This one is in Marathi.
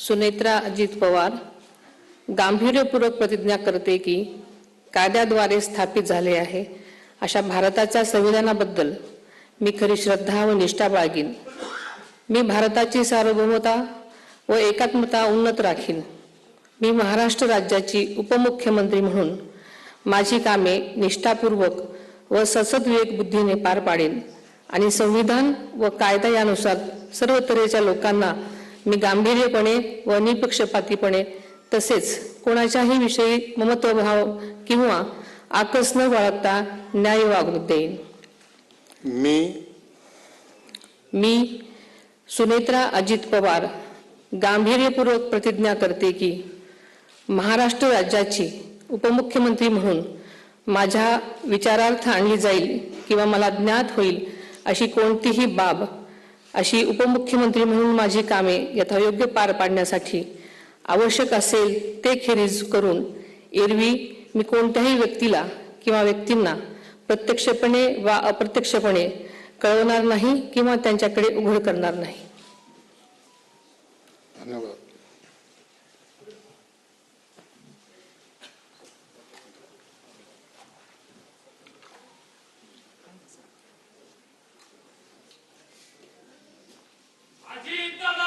सुनेत्रा अजित पवार गांभीर्यपूर्वक प्रतिज्ञा करते की कायद्याद्वारे स्थापित झाले आहे अशा भारताच्या संविधानाबद्दल मी खरी श्रद्धा व निष्ठा बाळगीन। मी भारताची सार्वभौमता व एकात्मता उन्नत राखीन। मी महाराष्ट्र राज्याची उपमुख्यमंत्री म्हणून माझी कामे निष्ठापूर्वक व ससद्विवेक बुद्धीने पार पाडेन आणि संविधान व कायदा यानुसार सर्व तऱ्हेच्या लोकांना मी गांभीर्यपणे व निपक्षपातीपणे तसेच कोणाच्याही विषयी ममत्वभाव किंवा आकस न बाळगता न्याय वागणूक देईन। मी सुनेत्रा अजित पवार गांभीर्यपूर्वक प्रतिज्ञा करते की महाराष्ट्र राज्याची उपमुख्यमंत्री म्हणून माझ्या विचारार्थ आणली जाईल किंवा मला ज्ञात होईल अशी कोणतीही बाब अशी उपमुख्यमंत्री म्हणून माझी कामे यथायोग्य पार पाडण्यासाठी आवश्यक असेल ते खेरीज करून एरवी मी कोणत्याही व्यक्तीला किंवा व्यक्तींना प्रत्यक्षपणे वा अप्रत्यक्षपणे कळवणार नाही किंवा त्यांच्याकडे उघड करणार नाही। धन्यवाद। अजित दादा